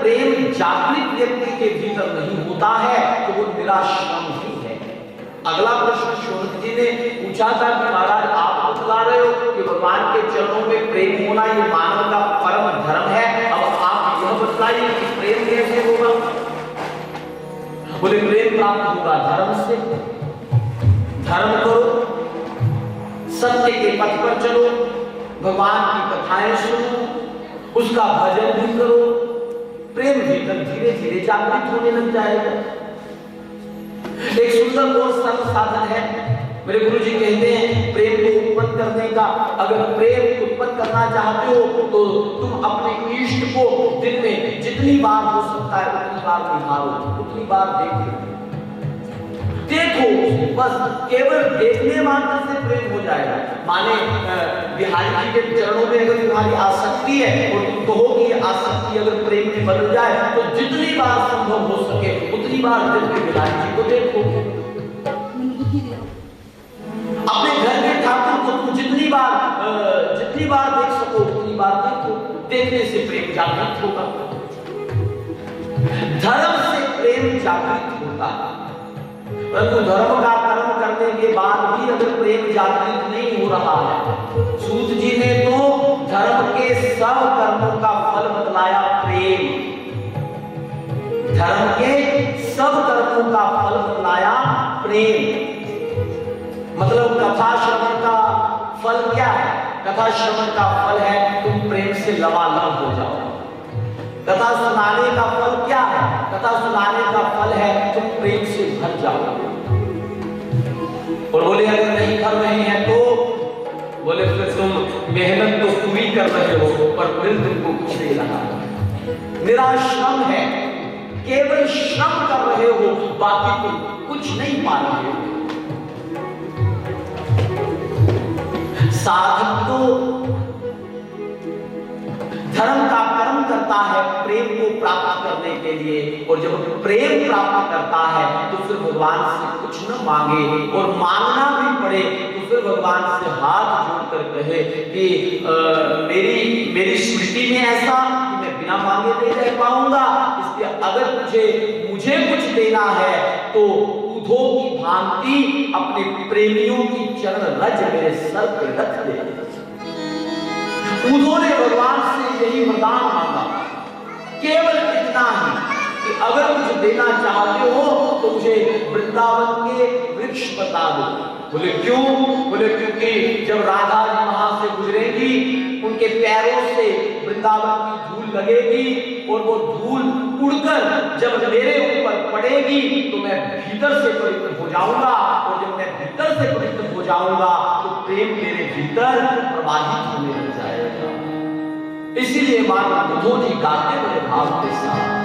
प्रेम जागृत व्यक्ति के भीतर नहीं होता है तो वो निराश्रम ही है। अगला प्रश्न शौनक जी ने पूछा था कि महाराज आप बतला रहे हो कि भगवान के चरणों में प्रेम होना ये मानव का परम धर्म है, अब आप यह बतलाइए कि प्रेम कैसे होगा। बोले प्रेम प्राप्त होगा धर्म से। धर्म करो, सत्य के पथ पर चलो, भगवान की कथाएं सुनो, उसका भजन भी करो, प्रेम भीतर धीरे धीरे जागृत होने लग जाएगा। एक सुंदर और सरल साधन है। मेरे गुरुजी कहते हैं प्रेम को उत्पन्न करने का, अगर प्रेम उत्पन्न करना चाहते हो तो तुम अपने इष्ट को दिन में जितनी बार हो सकता है उतनी बार निहारो, उतनी बार देखो, बस केवल देखने मात्र से प्रेम हो जाएगा। माने बिहारी जी के चरणों में अगर तुम्हारी आसक्ति है और तुम कहो कि आसक्ति अगर प्रेम में बदल जाए तो जितनी बार संभव हो सके उतनी बार दिन में बिहारी जी को देखो। अपने घर में ठाकुर को तुम जितनी बार देख सको उतनी बार देखो, देखने से प्रेम जागृत होगा। धर्म से प्रेम जागृत होता है, परंतु धर्म का कर्म करने के बाद भी अगर प्रेम जागृत नहीं हो रहा है, सूत जी ने तो धर्म के सब कर्मों का फल बतलाया प्रेम। धर्म के सब कर्मों का फल बतलाया प्रेम। मतलब कथा श्रवण का फल क्या है? कथा श्रवण का फल है तुम प्रेम से लबालब हो जाओ। कथा सुनाने का फल क्या है? कथा सुनाने का फल है तुम प्रेम से भर जाओ। और बोले अगर नहीं कर रहे हैं तो बोले फिर तुम मेहनत तो पूरी कर रहे हो पर फिर तुमको कुछ नहीं रहा, निराश्रम है, केवल श्रम कर रहे हो, बाकी तुम कुछ नहीं पा रहे हो। साधक तो धर्म का कर्म करता है प्रेम को प्राप्त करने के लिए, और जब प्रेम प्राप्त करता है तो फिर भगवान से कुछ न मांगे, और मांगना भी पड़े तो फिर भगवान से हाथ जोड़कर कहे कि मेरी स्मृति में ऐसा कि मैं बिना मांगे नहीं रह पाऊंगा, इसलिए अगर मुझे कुछ देना है तो उधो की भांति अपने प्रेमियों की चरण रज मेरे सर पर रख दे। उन्होंने भगवान से यही वरदान मांगा, केवल इतना ही कि अगर कुछ देना चाहते हो तो मुझे वृंदावन के वृक्ष बता दो। बोले क्यों? बोले क्योंकि जब राधा जी वहां से गुजरेगी उनके पैरों से वृंदावन की धूल लगेगी और वो धूल उड़कर जब मेरे ऊपर पड़ेगी तो मैं भीतर से पवित्र हो जाऊंगा, और जब मैं भीतर से पवित्र हो जाऊंगा तो प्रेम मेरे भीतर प्रवाहित होने लग जाएगा। इसीलिए माता बुद्धो जी गाते बड़े भाव के साथ,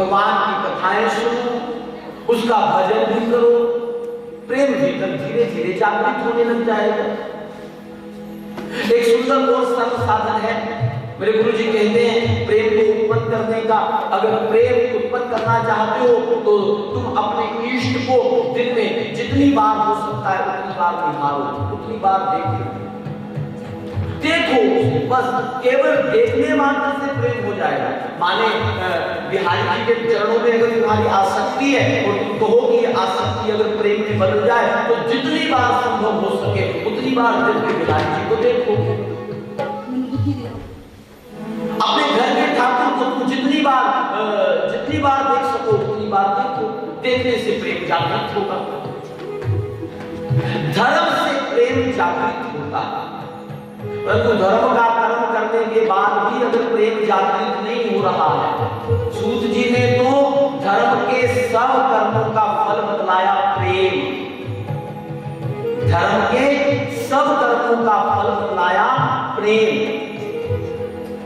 भगवान की कथाएं सुनो, उसका भजन भी करो, प्रेम भीतर धीरे धीरे जागृत होने लग जाएगा। एक सुंदर और सरल साधन है, मेरे गुरु जी कहते हैं प्रेम को उत्पन्न करने का। अगर प्रेम उत्पन्न करना चाहते हो तो तुम अपने इष्ट को दिन में जितनी बार हो सकता है उतनी बार निहारो, उतनी बार देखो, बस केवल देखने मात्र से प्रेम हो जाएगा। माने बिहारी जी के चरणों में अगर तुम्हारी आसक्ति है और तुम कहो कि आसक्ति अगर प्रेम में बदल जाए तो जितनी बार संभव हो सके उतनी बार दिन में बिहारी जी को देखो। अपने घर के ठाकुर को तुम जितनी बार देख सको उतनी बार देखो, देखने से प्रेम जागृत होगा। धर्म से प्रेम जागृत होता है, परंतु धर्म का कर्म करने के बाद भी अगर प्रेम जागृत नहीं हो रहा है, सूत जी ने तो धर्म के सब कर्मों का फल बतलाया प्रेम। धर्म के सब कर्मों का फल बतलाया प्रेम।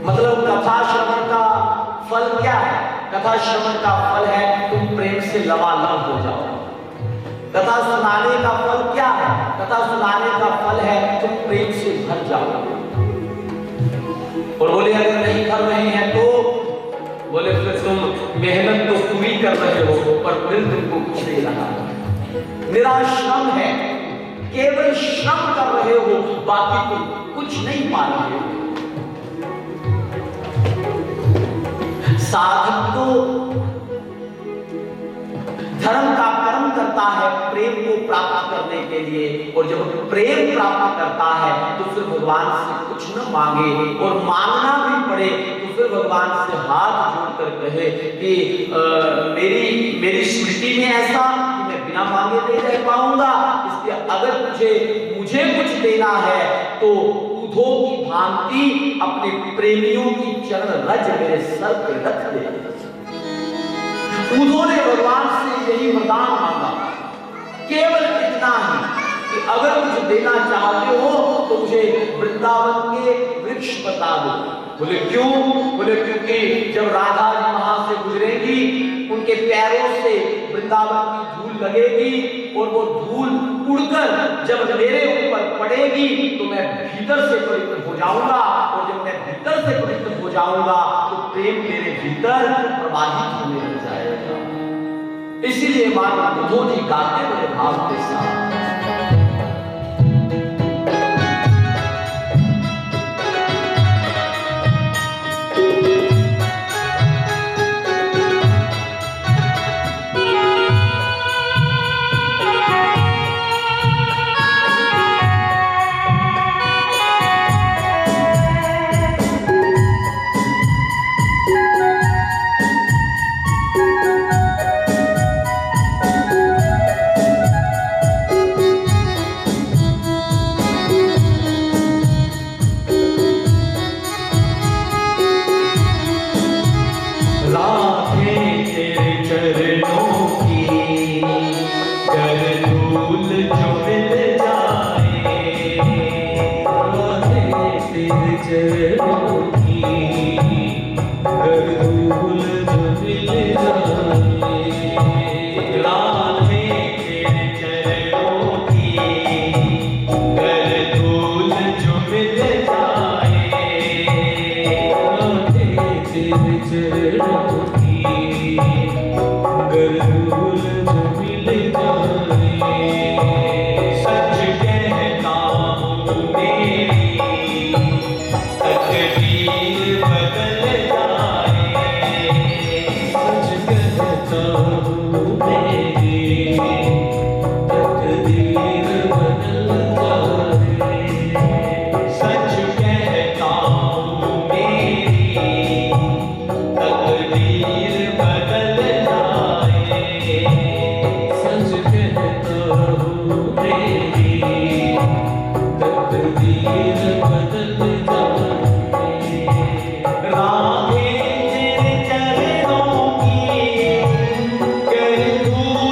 मतलब कथा श्रवण का फल क्या है? कथा श्रवण का फल है तुम प्रेम से लबालब हो जाओ। कथा सुनाने का फल क्या है? कथा सुनाने का फल है तुम प्रेम से भर जाओ। और बोले अगर नहीं कर रहे हैं तो बोले फिर तुम मेहनत तो पूरी कर रहे हो पर दिल तुमको कुछ नहीं रहा, निराश्रम है, केवल श्रम कर रहे हो, बाकी तुम कुछ नहीं पा रहे हो। साधक तो धर्म का कर्म करता है प्रेम को प्राप्त करने के लिए, और जब प्रेम प्राप्त करता है तो फिर भगवान से कुछ न मांगे, और मांगना भी पड़े तो फिर भगवान से हाथ जोड़कर कहे कि मेरी स्मृति में ऐसा कि मैं बिना मांगे नहीं रह पाऊंगा, इसलिए अगर मुझे कुछ देना है तो उधो की भांति अपने प्रेमियों की चरण रज मेरे सर पे रख दे। उन्होंने भगवान से यही वरदान मांगा, केवल इतना ही कि अगर कुछ देना चाहते हो तो मुझे वृंदावन के वृक्ष बता दो। बोले क्यों? बोले क्योंकि जब राधा जी वहां से गुजरेगी उनके पैरों से वृंदावन की धूल लगेगी और वो धूल उड़कर जब मेरे ऊपर पड़ेगी तो मैं भीतर से पवित्र हो जाऊंगा, और जब मैं भीतर से पवित्र हो जाऊंगा तो प्रेम मेरे भीतर प्रवाहित होने लग जाएगा। इसीलिए माता बुद्धो जी गाते बड़े भाव के साथ, राधे तेरे चरणों की कर दूर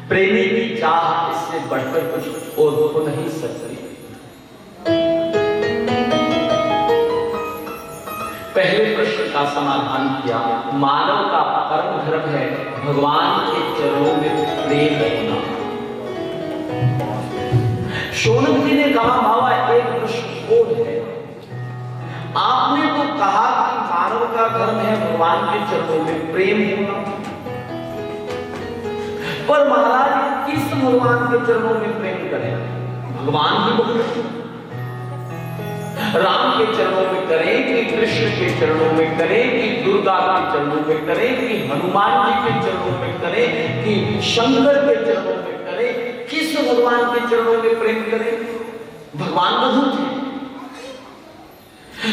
प्रेमी की चाह इससे बढ़कर कुछ और हो नहीं सकती। पहले प्रश्न का समाधान किया, मानव का परम धर्म है भगवान के चरणों में प्रेम होना। शौनक जी ने कहा, बाबा एक प्रश्न और है, आपने तो कहा कि मानव का धर्म है भगवान के चरणों में प्रेम होना, पर महाराज किस भगवान के चरणों में प्रेम करें? भगवान ही बहुत, राम के चरणों में करें कि कृष्ण के चरणों में करें कि दुर्गा के चरणों में करें कि हनुमान जी के चरणों में करें कि शंकर के चरणों में करें, किस भगवान के चरणों में प्रेम करें? भगवान बहुत है।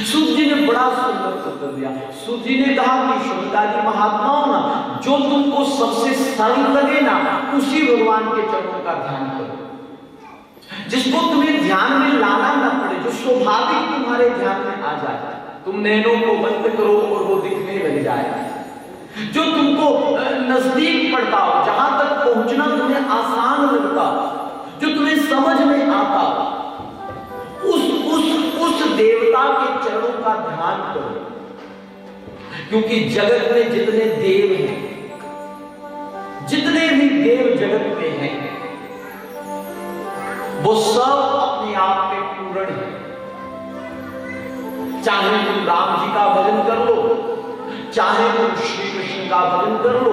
सूत जी ने बड़ा सुंदर उत्तर दिया। सूत जी ने कहा कि शोणिताजी महात्माओं ना, जो तुमको सबसे सरल लगे ना उसी भगवान के चरणों का ध्यान करो, जिसको तुम्हें ध्यान में लाना ना पड़े, जो स्वाभाविक तुम्हारे ध्यान में आ जाए। तुम नैनों को बंद करो और वो दिखने लग जाए, जो तुमको नजदीक पड़ता हो, जहां तक पहुंचना तुम्हें आसान लगता हो, जो तुम्हें समझ में आता हो, उस देवता के चरणों का ध्यान करो। क्योंकि जगत में जितने देव हैं, जितने भी देव जगत में हैं, वो सब अपने आप में पूर्ण है। चाहे तुम राम जी का भजन कर लो, चाहे तुम श्री कृष्ण का भजन कर लो,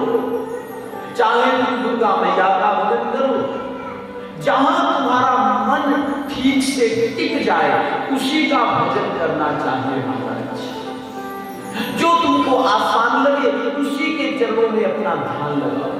चाहे तुम दुर्गा मैया का भजन कर लो, जहां तुम्हारा मन ठीक से टिक जाए उसी का भजन करना चाहिए महाराज। जो तुमको आसान लगे उसी के चरणों में अपना ध्यान लगाओ।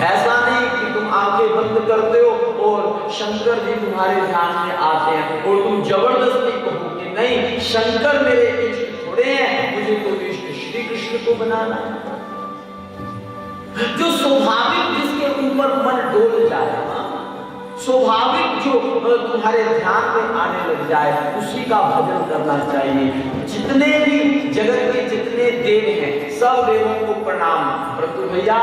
ऐसा नहीं कि तुम आंखें बंद करते हो और शंकर जी तुम्हारे ध्यान में आते हैं और तुम जबरदस्ती कहो कि नहीं शंकर मेरे इष्ट थोड़े हैं, मुझे तो इष्ट श्री कृष्ण को बनाना है। जो स्वाभाविक जिसके ऊपर मन डोल जाए, स्वाभाविक जो तुम्हारे ध्यान में आने लग जाए उसी का भजन करना चाहिए। जितने भी जगत के जितने देव हैं सब देवों को प्रणाम, परंतु भैया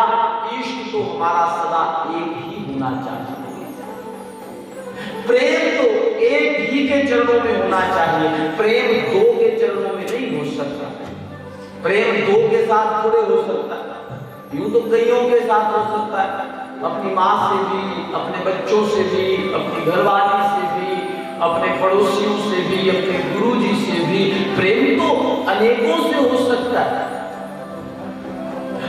इष्ट तो हमारा सदा एक ही होना चाहिए। प्रेम तो एक ही के चरणों में होना चाहिए, प्रेम दो के चरणों में नहीं हो सकता। प्रेम दो के साथ थोड़े हो सकता है, यूं तो कईयों के साथ हो सकता है, अपनी माँ से भी, अपने बच्चों से भी, अपनी घरवाली से भी, अपने पड़ोसियों से भी, अपने गुरुजी से भी। प्रेम तो अनेकों से हो सकता है,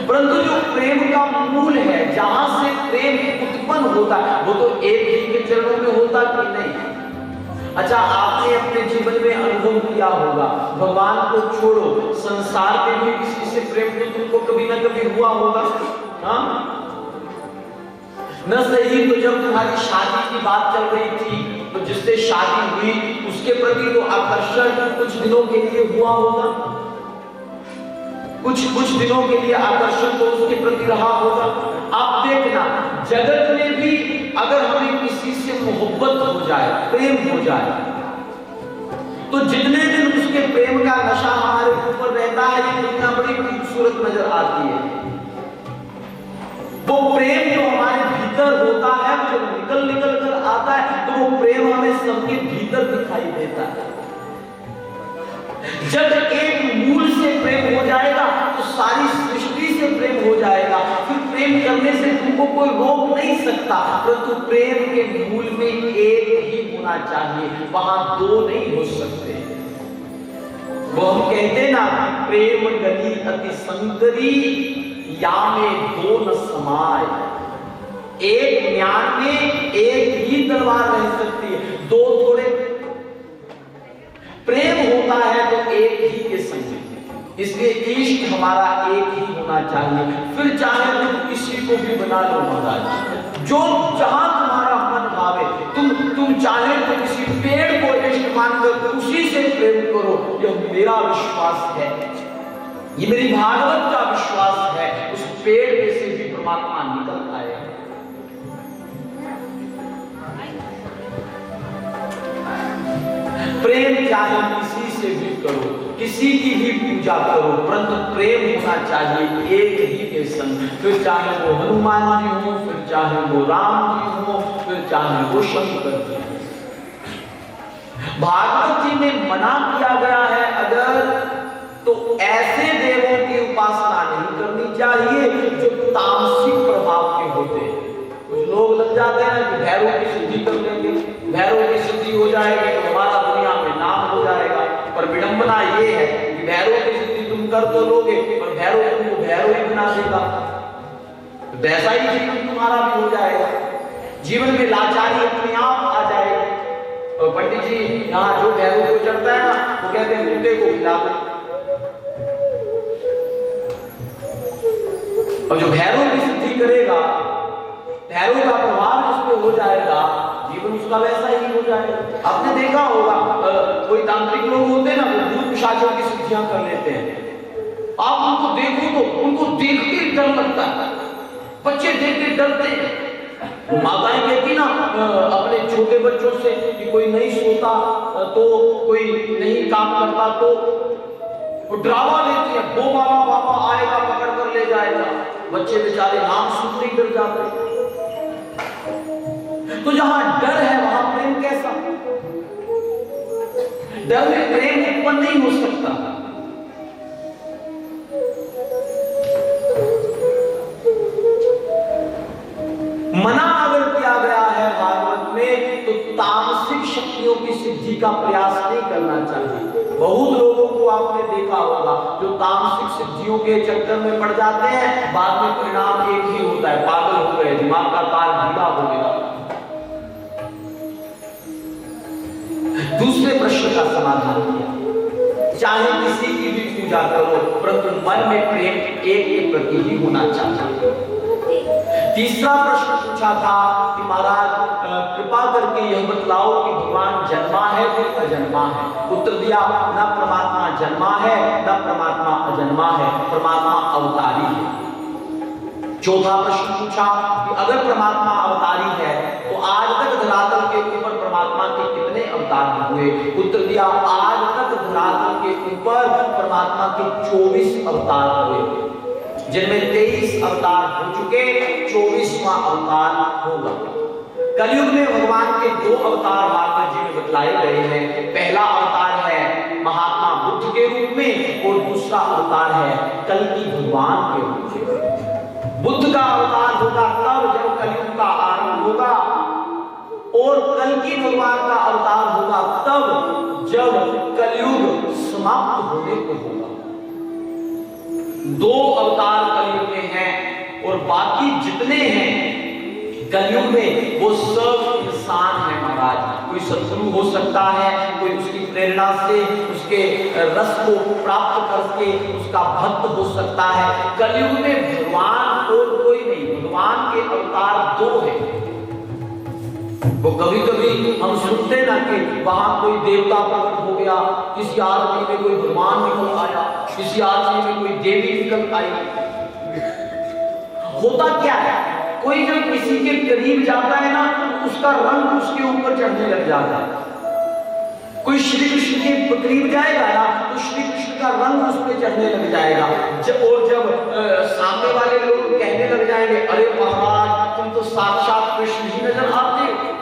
परंतु जो प्रेम का मूल है, जहां से प्रेम उत्पन्न होता है, वो तो एक ही के चरणों में होता कि नहीं। अच्छा, आपने अपने जीवन में अनुभव किया होगा, भगवान को छोड़ो, संसार में भी किसी से प्रेम तो तुमको कभी ना कभी हुआ होगा। हाँ, न सही तो जब तुम्हारी शादी की बात चल रही थी, तो जिससे शादी हुई उसके प्रति तो आकर्षण कुछ दिनों के लिए हुआ होगा, कुछ दिनों के लिए आकर्षण तो उसके प्रति रहा होगा। आप देखना, जगत में भी अगर हमें किसी से मोहब्बत हो जाए, प्रेम हो जाए, तो जितने दिन उसके प्रेम का नशा हमारे ऊपर रहता है, ये दुनिया बड़ी खूबसूरत नजर आती है। वो प्रेम जो हमारे भीतर होता है, जब निकल कर आता है, तो वो प्रेम हमें सबके भीतर दिखाई देता है। जब एक मूल से प्रेम हो जाएगा, तो सारी सृष्टि से प्रेम हो जाएगा। फिर प्रेम करने से तुमको कोई रोक नहीं सकता, परंतु प्रेम के मूल में एक ही होना चाहिए, वहां दो नहीं हो सकते। वो हम कहते ना, प्रेम गली अति संकरी, या में दो न समाय। एक ज्ञान में एक ही तलवार रह सकती है, दो थोड़े। प्रेम होता है तो एक ही के संग, इसलिए इष्ट हमारा एक ही होना चाहिए। फिर चाहे तुम किसी को भी बना लो महाराज, जो जहां तुम्हारा मन भावे, तुम चाहे तो किसी पेड़ को इष्ट मानकर उसी से प्रेम करो। यह मेरा विश्वास है, ये मेरी भागवत का विश्वास है, उस पेड़ में से भी परमात्मा निकल आएगा। प्रेम चाहे किसी से भी करो, किसी की भी पूजा करो, परंतु प्रेम होना चाहिए एक ही के संग। फिर चाहे वो हनुमान जी हो, फिर चाहे वो राम जी हो, फिर चाहे वो शंकर जी हो। भागवत जी में मना किया गया है अगर, तो ऐसे देवों की उपासना नहीं करनी चाहिए जो तामसिक प्रभाव के होते हैं। कुछ लोग लग जाते हैं कि भैरव की सिद्धि कर लेंगे, भैरव की सिद्धि हो जाएगी तो हमारा दुनिया में नाम हो जाएगा। पर विडंबना ये है कि भैरव की सिद्धि तुम कर तो लोगे, पर भैरव तुमको भैरव ही बना देगा, वैसा ही जीवन तुम्हारा भी हो जाएगा। जीवन में लाचारी अपने आप आ जाएगी। और पंडित जी यहाँ जो भैरव को चढ़ता है ना, वो कहते हैं कुत्ते को खिला दो। और जो भैरव की सिद्धि करेगा, भैरव का प्रभाव जिस पे हो जाएगा, जीवन उसका वैसा ही हो जाएगा। आपने देखा होगा, कोई तांत्रिक लोग होते हैं ना, वो भूत पिशाचों की सिद्धियां कर लेते हैं। आप उनको देखो तो उनको देख के डर लगता है, बच्चे देख के डरते हैं। माताएं कहती ना अपने छोटे बच्चों से कि कोई नहीं सोता तो, कोई नहीं काम करता तो, वो ड्रामा लेती है, वो बाबा आएगा पकड़ कर ले जाएगा। बच्चे बेचारे नाम सुनते ही डर जाते। तो जहां डर है वहां प्रेम कैसा? डर में प्रेम उत्पन्न नहीं हो सकता। मना अगर किया गया है भागवत में, तो तामसिक शक्तियों की सिद्धि का प्रयास नहीं करना चाहिए। बहुत लोगों को आपने देखा होगा जो तामसिक सिद्धियों के चक्कर में पड़ जाते हैं, बाद में परिणाम एक ही होता है, पागल हो गए, दिमाग का तार ढीला हो गया। दूसरे प्रश्न का समाधान किया, चाहे किसी की भी पूजा करो, परंतु मन में प्रेम एक के प्रति ही होना चाहिए। तीसरा प्रश्न पूछा था कि महाराज कृपा करके यह बतलाओ कि भगवान जन्मा है कि अजन्मा है। उत्तर दिया, न परमात्मा जन्मा है न परमात्मा अजन्मा है, परमात्मा अवतारी है। चौथा प्रश्न पूछा कि अगर परमात्मा अवतारी है तो आज तक धरातल के ऊपर परमात्मा के कितने अवतार हुए। उत्तर दिया, आज तक धरातल के ऊपर परमात्मा के 24 अवतार हुए, जिनमें 23 अवतार हो चुके, 24वां अवतार होगा। कलयुग में भगवान के 2 अवतार भागवत जी में बतलाए गए हैं। पहला अवतार है महात्मा बुद्ध के रूप में और दूसरा अवतार है कल्कि भगवान के रूप में। बुद्ध का अवतार होगा तब जब कलयुग का आरंभ होगा, और कल्कि भगवान का अवतार होगा तब जब कलयुग समाप्त होने को होगा। 2 अवतार कलयुग में हैं और बाकी जितने हैं कलयुग में वो सब इंसान है महाराज। कोई शत्रु हो सकता है, कोई उसकी प्रेरणा से उसके रस को प्राप्त करके उसका भक्त हो सकता है। कलयुग में भगवान और कोई नहीं, भगवान के अवतार 2 हैं। वो कभी कभी हम सुनते ना कि वहां कोई देवता प्रकट हो गया, किसी आदमी में कोई भगवान निकल आया, किसी आदमी में कोई देवी निकल आई। होता क्या है, कोई जब किसी के करीब जाता है ना तो उसका रंग उसके ऊपर चढ़ने लग जाता है। कोई श्री कृष्ण के करीब जाएगा ना तो श्री कृष्ण का रंग उस पर चढ़ने लग जाएगा। और जब सामने वाले लोग कहने लग जाएंगे, अरे महाराज तुम तो साक्षात कृष्ण ही नजर आते हो,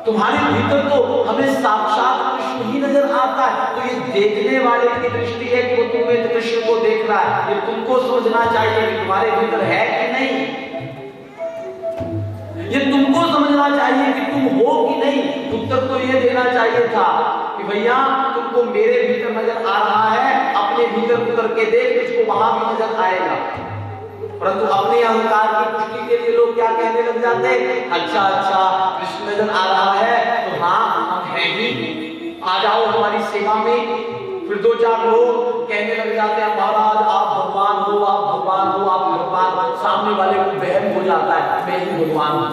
तुम्हारे भीतर तो हमें साक्षात कृष्ण ही नजर आता है। तो ये देखने वाले की दृष्टि है कि वो तुम्हें कृष्ण को देख रहा है, ये तुमको समझना चाहिए कि तुम्हारे भीतर है कि नहीं। ये तुमको समझना चाहिए कि तुम हो कि नहीं। उत्तर तो ये देना चाहिए था कि भैया तुमको मेरे भीतर नजर आ रहा है, अपने भीतर उतर के देख, तुझको वहां भी नजर आएगा। परंतु अपने अहंकार की पुष्टि के लिए लोग क्या कहने लग जाते हैं, अच्छा अच्छा कृष्ण नजर आ रहा है तो हाँ हम हैं ही, आ जाओ हमारी सेवा में। फिर 2-4 लोग कहने लग जाते हैं, महाराज आप भगवान हो, आप भगवान हो, आप भगवान हो। सामने वाले को वहम हो जाता है, मैं ही भगवान हूं।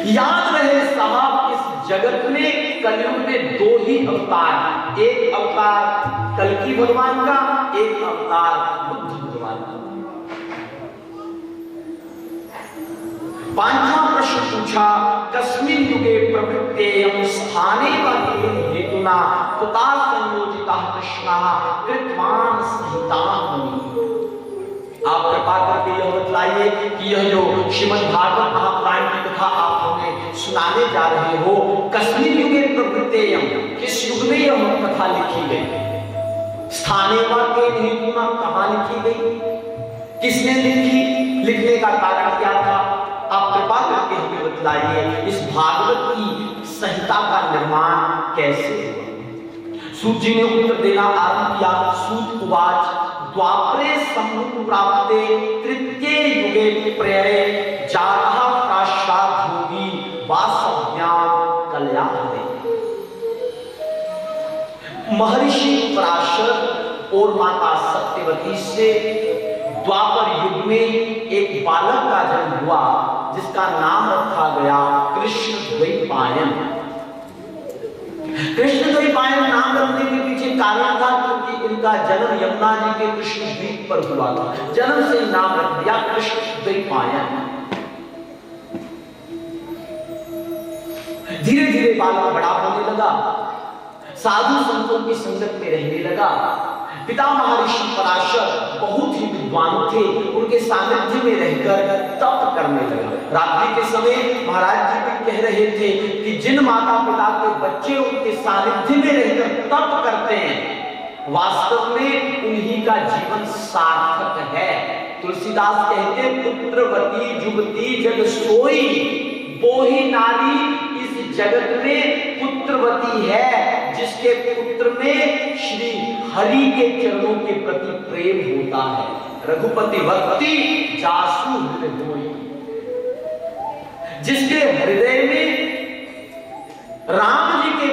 याद रहे साहब, इस जगत में कलयुग में 2 ही अवतार, एक अवतार कल्कि भगवान का, एक अवतार बुद्ध भगवान का। 5वां प्रश्न पूछा, कस्मिन् युगे प्रवृत्तेयं स्थाने वा हेतुना कुता संयोजितः कृष्णः कृतवान् सहितां। आप कृपा करके यह बतलाइए कि यह जो श्रीमद् भागवत महापुराण की कथा आप हमें सुनाने जा रहे हो, कस्मिन् युगे प्रवृत्तेयं, किस युग में यह कथा लिखी गई? स्थाने वा हेतुना, कहां लिखी गई, किसने लिखी, लिखने का कारण क्या था? आप कृपा करके हमें बतलाइए इस भागवत की संहिता का निर्माण कैसे हुआ? सूत जी ने उत्तर देना आरंभ किया। सूत उवाच, द्वापरे सम्मुख प्राप्ते तृतीये युगे प्रयये जातः प्राश्चाद्योगी वासव्याम कल्याणे। महर्षि पराशर और माता सत्यवती से द्वापर युग में एक बालक का जन्म हुआ जिसका नाम रखा गया कृष्ण द्वैपायन। कृष्ण द्वैपायन नाम रखने के पीछे कारण था क्योंकि इनका जन्म यमुना जी के कृष्ण द्वीप पर हुआ था। जन्म से नाम रख दिया कृष्ण द्वैपायन। धीरे धीरे बालक बड़ा होने लगा, साधु संतों की संगत में रहने लगा। पिता महर्षि पराशर बहुत ही विद्वान थे, उनके सानिध्य में रहकर तप करने लगा। रात्रि के समय महाराज जी भी कह रहे थे कि जिन माता पिता के बच्चे उनके सानिध्य में रहकर तप करते हैं, वास्तव में उन्हीं का जीवन सार्थक है। तुलसीदास कहते, पुत्रवती जुगती जग सोई, वो ही नारी इस जगत में पुत्रवती है जिसके पुत्र में श्री हरि के चरणों के प्रति प्रेम होता है। रघुपति भक्ति जासु हृदय होई, जिसके हृदय में राम जी की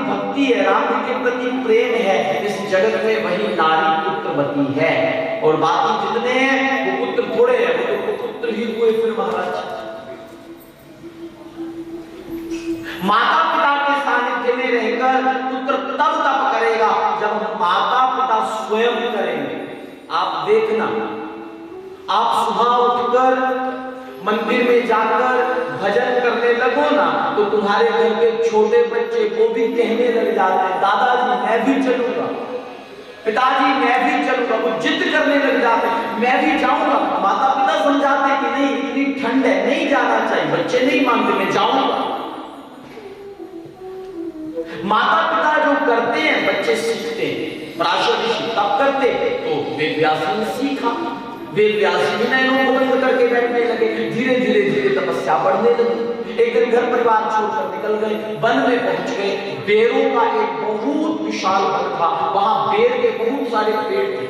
भक्ति है, राम जी के प्रति प्रेम है, इस जगत में वही नारी पुत्रवती है। और बाकी जितने हैं वो पुत्र थोड़े हैं, वो तो पुत्र ही हुए फिर महाराज। माता पिता के सानिध्य में रहकर पुत्र तब तप करेगा जब माता पिता स्वयं करेंगे। आप देखना, आप सुबह उठकर मंदिर में जाकर भजन करने लगो ना तो तुम्हारे घर के छोटे बच्चे वो भी कहने लग जाते हैं, दादाजी मैं भी चलूंगा, पिताजी मैं भी चलूंगा। वो जिद करने लग जाते हैं, मैं भी जाऊंगा। माता पिता समझाते कि नहीं इतनी ठंड है, नहीं जाना चाहिए, बच्चे नहीं मानते, मैं जाऊंगा। माता पिता जो करते हैं बच्चे सीखते हैं। पराशर ऋषि तप करते तो वेद व्यास ने सीखा, वेद व्यास भी नैनों को बंद करके बैठने लगे। धीरे धीरे धीरे तपस्या बढ़ने लगी। एक दिन घर परिवार छोड़कर निकल गए, वन में पहुंच गए। बेरों का एक बहुत विशाल वन था, वहां बेर के बहुत सारे पेड़ थे।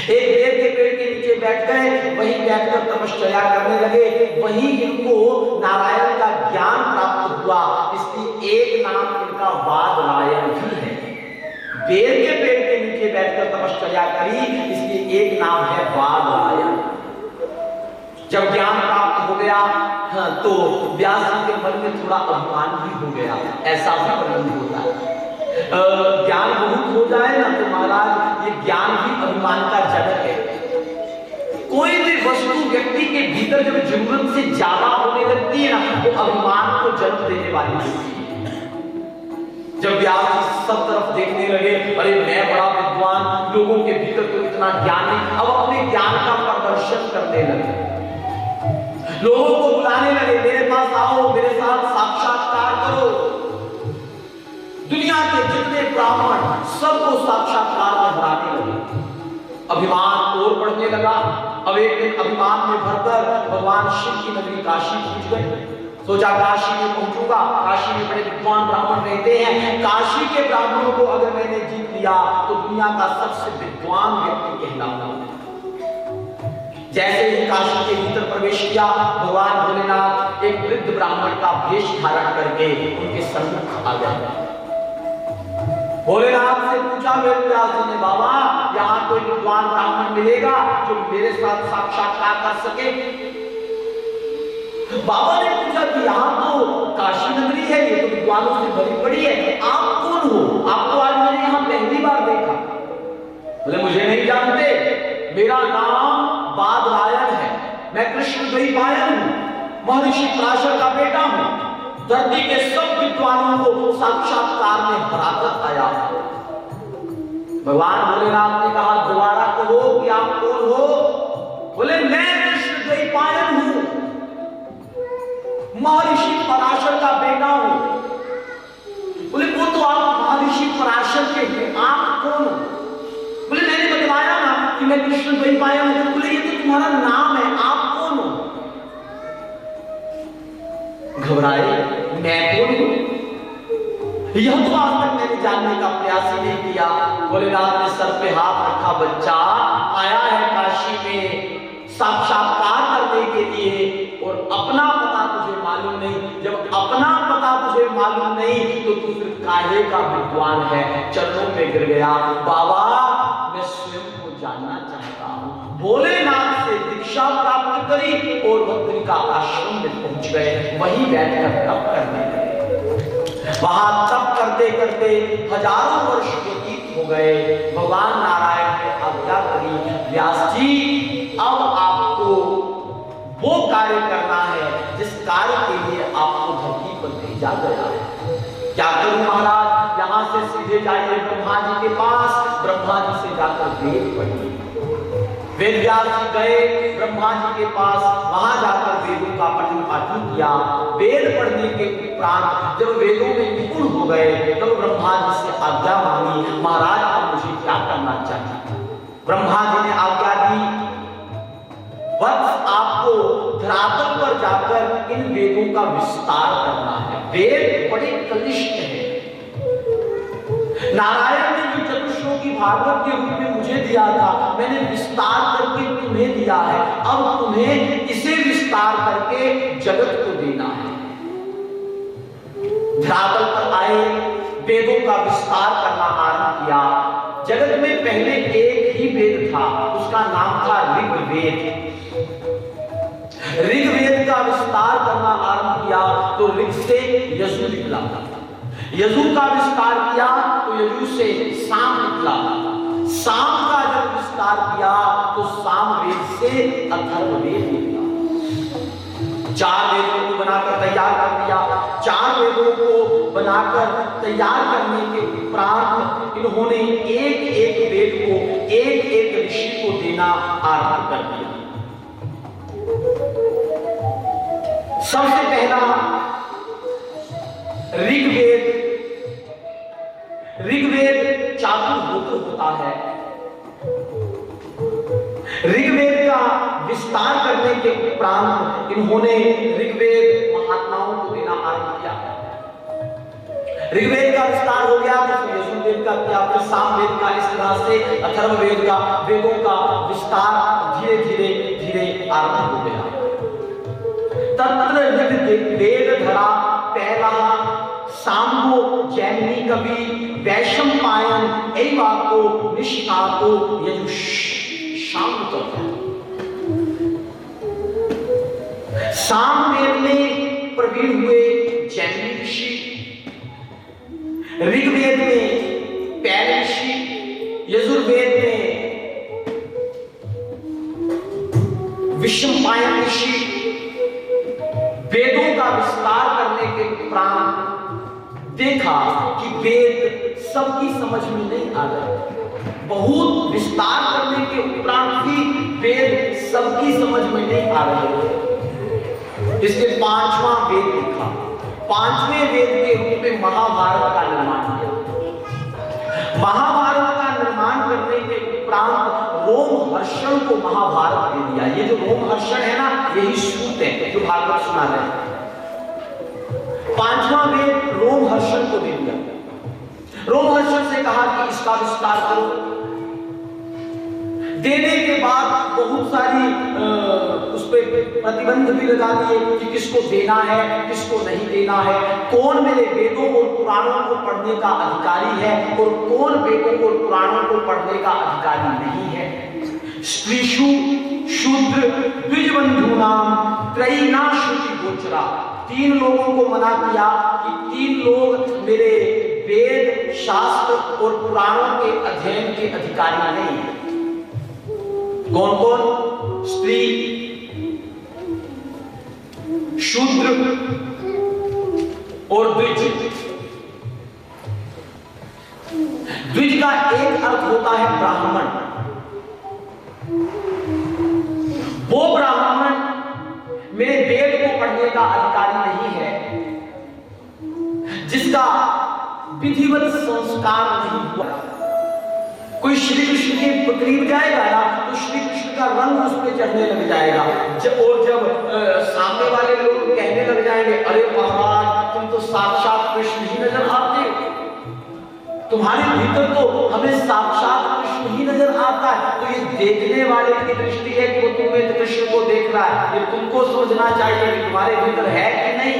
एक बेर के पेड़ के नीचे बैठ गए, वहीं बैठकर तपश्चर्या करने लगे। वहीं इनको नारायण का ज्ञान प्राप्त हुआ, इसलिए एक नाम इनका बादरायण भी है। बेर के पेड़ के नीचे बैठकर तपश्चर्या करी, इसलिए एक नाम है बादरायण। जब ज्ञान प्राप्त हो गया तो व्यास जी के मन में थोड़ा अभिमान भी हो गया, ऐसा भी वर्णन होता है। ज्ञान बहुत हो जाए ना तो महाराज ये ज्ञान भी अभिमान का जनक है। कोई भी वस्तु व्यक्ति के भीतर जब जरूरत से ज्यादा होने लगती है ना, वो अभिमान को जन्म देने वाली होती है। जब व्यास जी सब तरफ देखने लगे, अरे मैं बड़ा विद्वान, लोगों के भीतर तो इतना ज्ञान नहीं, अब अपने ज्ञान का प्रदर्शन करने लगे। लोगों को बुलाने लगे, मेरे पास आओ, मेरे साथ साक्षात्कार करो। दुनिया के जितने ब्राह्मण सबको साक्षात्कार में बुलाने लगे। अभिमान और बढ़ने लगा। अब एक दिन अभिमान में भरकर भगवान शिव की नगरी काशी पहुंच गए। सोचा काशी में पहुंचूंगा, काशी में बड़े विद्वान ब्राह्मण रहते हैं, काशी के ब्राह्मणों को अगर मैंने जीत लिया तो दुनिया का सबसे विद्वान व्यक्ति कहलाऊंगा। जैसे ही काशी के भीतर प्रवेश किया, भगवान भोलेनाथ एक वृद्ध ब्राह्मण का वेश धारण करके उनके सम्मुख आ गए। भोलेनाथ से पूछा व्यास जी ने, बाबा यहाँ कोई विद्वान ब्राह्मण मिलेगा जो मेरे साथ साक्षात्कार कर सके? बाबा ने पूछा कि यहाँ तो काशी नगरी है, ये तो विद्वानों से भरी पड़ी है, आप कौन हो? आपको आज मैंने यहाँ पहली बार देखा। बोले मुझे नहीं जानते, मेरा नाम बादरायण है, मैं कृष्ण द्वैपायन हूँ, महर्षि पराशर का बेटा हूँ, धरती के सब विद्वानों को साक्षात्कार में हराकर आया। भगवान भोलेनाथ ने कहा, दोबारा कहो कि आप कौन हो? बोले मैं कृष्ण द्वैपायन हूँ, महर्षि पराशर का बेटा हूँ। बोले वो तो आप महर्षि पराशर के हैं, आप कौन हो? बोले मैंने बतलाया ना कि मैं कृष्ण द्वैपायन हूं। बोले ये तो तुम्हारा नाम है, आप कौन हो? घबराए, मैं कौन हूं? यह तो आज तक मैंने जानने का प्रयास ही नहीं किया। भोलेनाथ ने सर पे हाथ रखा, बच्चा आया है काशी में साक्षात्कार करने के लिए और अपना पता तुझे मालूम नहीं। जब अपना पता तुझे मालूम नहीं तो तू फिर काहे का विद्वान है? चरणों में गिर गया, बाबा मैं स्वयं को जानना चाहता हूँ। भोलेनाथ से दीक्षा प्राप्त करी और बद्रिका आश्रम में पहुंच गए, वहीं बैठकर तप करने लगे। वहां तप करते करते हजारों वर्ष व्यतीत हो गए। भगवान नारायण ने आज्ञा करी, व्यास जी अब आपको वो कार्य करना है जिस कार्य के लिए आपको धरती पर भेजा गया है। क्या करूं महाराज? यहाँ से सीधे जाइए ब्रह्मा जी के पास, ब्रह्मा जी से जाकर वेद पढ़िए। वेद व्यास जी गए ब्रह्मा जी के पास, वहां जाकर वेदों का पठन पाठन किया। वेद पढ़ने के उपरांत जब वेदों में निपुण हो गए तब ब्रह्मा जी से आज्ञा मांगी, महाराज अब मुझे क्या करना चाहिए? ब्रह्मा जी ने आज्ञा दी, वत्स आपको धरातल पर जाकर इन वेदों का विस्तार करना है। वेद बड़े कनिष्ठ हैं। नारायण ने जो चतुश्लोकी भागवत के रूप में मुझे दिया था, मैंने विस्तार करके तुम्हें दिया है, अब तुम्हें इसे विस्तार करके जगत को देना है। धरातल पर आए, वेदों का विस्तार करना आरंभ किया। जगत में पहले एक ही वेद था, उसका नाम था ऋग्वेद। ऋग्वेद का विस्तार करना आरंभ किया तो ऋग से यजु निकला, यजु का विस्तार किया तो यजु से साम निकला, साम का जब विस्तार किया तो साम वेद से अथर्ववेद निकला। 4 वेदों को बनाकर तैयार कर दिया। 4 वेदों को बनाकर तैयार करने के उपरांत इन्होंने एक एक वेद को एक एक ऋषि को देना आरंभ कर दिया। सबसे पहला ऋग्वेद। ऋग्वेद चातुर्होत्र होता है। ऋग्वेद का विस्तार करने के उपरांत इन्होंने ऋग्वेद महात्माओं को देना आरंभ किया। ऋग्वेद का विस्तार हो गया तो फिर यजुर्वेद का किया, फिर सामवेद का, इस तरह से अथर्ववेद का, वेदों का विस्तार धीरे धीरे धीरे आरंभ हो गया। तत्र वेद धरा पहला सामो जैमिनी कवि वैशंपायन एवाको निष्णातो यजुषाम। सामवेद में प्रवीण हुए जैमिनी ऋषि, ऋग्वेद में पैल ऋषि, यजुर्वेद में विशंपायन ऋषि वेदों का विस्तार करने के उपरांत देखा कि वेद सबकी समझ में नहीं आ रहे। बहुत विस्तार करने के उपरांत भी वेद सबकी समझ में नहीं आ रहे। इसके पांचवां वेद लिखा। पांचवें वेद के रूप में महाभारत का निर्माण किया। महाभारत का निर्माण करने के उपरांत रोमहर्षण को महाभारत दे दिया। ये जो रोमहर्षण है ना, यही सूत है जो भागवत सुना रहे हैं। पांचवां वेद रोमहर्षण को दे दिया। रोमहर्षण से कहा कि इसका विस्तार करो। देने के बाद बहुत सारी उस पर प्रतिबंध भी लगा दिए कि किसको देना है, किसको नहीं देना है, कौन मेरे वेदों और पुराणों को पढ़ने का अधिकारी है और कौन वेदों और पुराणों को पढ़ने का अधिकारी नहीं है। स्त्रीषु शूद्र द्विजबंधूनाम त्रयीना श्रुति गोचरा। 3 लोगों को मना किया कि 3 लोग मेरे वेद शास्त्र और पुराणों के अध्ययन के अधिकारी नहीं है। कौन कौन? स्त्री, शूद्र और द्विज। द्विज का एक अर्थ होता है ब्राह्मण। वो ब्राह्मण मेरे वेद को पढ़ने का अधिकारी नहीं है, जिसका विधिवत संस्कार नहीं हुआ। कोई श्री कृष्ण के करीब जाएगा ना तो श्री कृष्ण का रंग उस पर चढ़ने लग जाएगा। और जब सामने वाले लोग कहने लग जाएंगे, अरे महाराज तुम तो साक्षात कृष्ण ही नजर आते हो, तुम्हारे भीतर तो हमें साक्षात कृष्ण ही नजर आता है, तो ये देखने वाले की दृष्टि है कि वो तुम्हें कृष्ण को देख रहा है। ये तुमको समझना चाहिए कि तुम्हारे भीतर है कि नहीं।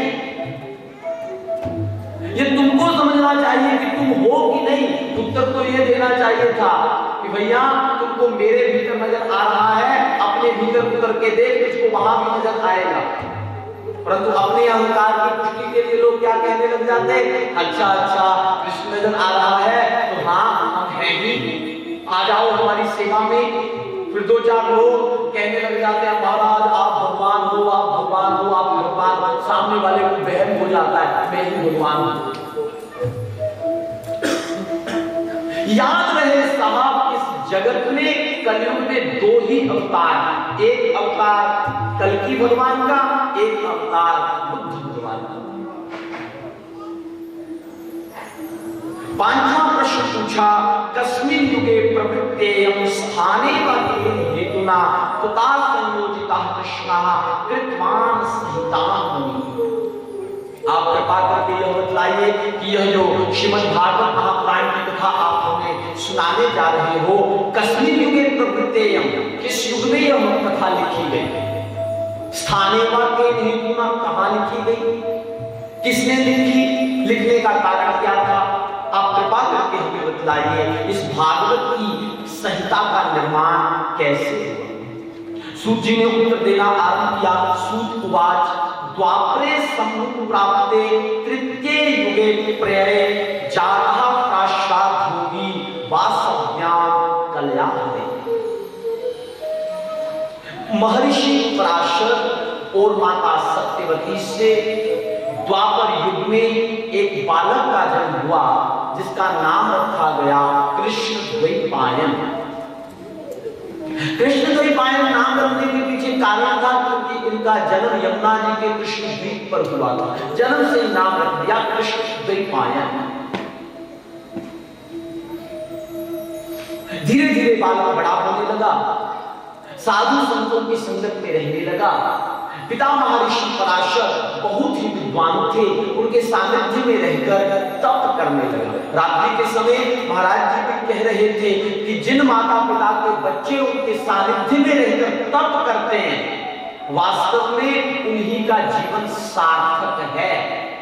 ये तुमको समझना चाहिए कि तुम हो कि नहीं। उत्तर तो ये देना चाहिए था कि भैया तुमको मेरे भीतर नजर आ रहा है, अपने भीतर उतर के देख, तुझको वहां भी नजर आएगा। परंतु अपने अहंकार की पुष्टि के लिए लोग क्या कहने लग जाते हैं, अच्छा अच्छा कृष्ण नजर आ रहा है तो हाँ हम हैं ही, आ जाओ हमारी सेवा में। फिर 2-4 लोग कहने लग जाते हैं, महाराज आप भगवान हो, आप भगवान हो, आप भगवान हो। सामने वाले को वहम हो जाता है, मैं ही भगवान हूं। याद रहे साहब, इस जगत में कलयुग में 2 ही अवतार। एक अवतार कल्कि भगवान का, एक अवतार बुद्ध भगवान का। 5वां प्रश्न पूछा, कस्मिन् युगे प्रवृत्तेयं स्थाने वा हेतुना कुता संयोजितः कृष्णः कृतवान् संहितां। आप कृपा करके यह बतलाइए कि यह जो श्रीमद् भागवत महापुराण की कथा आप हमें सुनाने जा रहे हो, कस्मिन् युगे प्रवृत्तेयं, किस युग में यह कथा लिखी गई? स्थाने वा हेतुना, कहां लिखी गई, किसने लिखी, लिखने का कारण क्या था? आप कृपा करके हमें बतलाइए इस भागवत की संहिता का निर्माण कैसे हुआ? सूत जी ने उत्तर देना आरंभ किया। सूत उवाच, द्वापरे सम्मुख प्राप्ते तृतीये युगे प्रयरे जातः प्राश्चाद्योगी वासव्याम कल्याणे। महर्षि पराशर और माता सत्यवती से द्वापर युग में एक बालक का जन्म हुआ जिसका नाम रखा गया कृष्ण द्वैपायन। कृष्ण द्वैपायन नाम रखने के पीछे कारण था क्योंकि इनका जन्म यमुना जी के कृष्ण द्वीप पर हुआ था। जन्म से ही नाम रख दिया कृष्ण द्वैपायन। धीरे धीरे बालक बड़ा होने लगा, साधु संतों की संगत में रहने लगा, पिता महर्षि पराशर बहुत ही विद्वान थे, उनके सानिध्य में रहकर तप करने लगे। रात्रि के समय महाराज जी भी कह रहे थे कि जिन माता पिता के बच्चे उनके सानिध्य में रहकर तप करते हैं, वास्तव में उन्हीं का जीवन सार्थक है।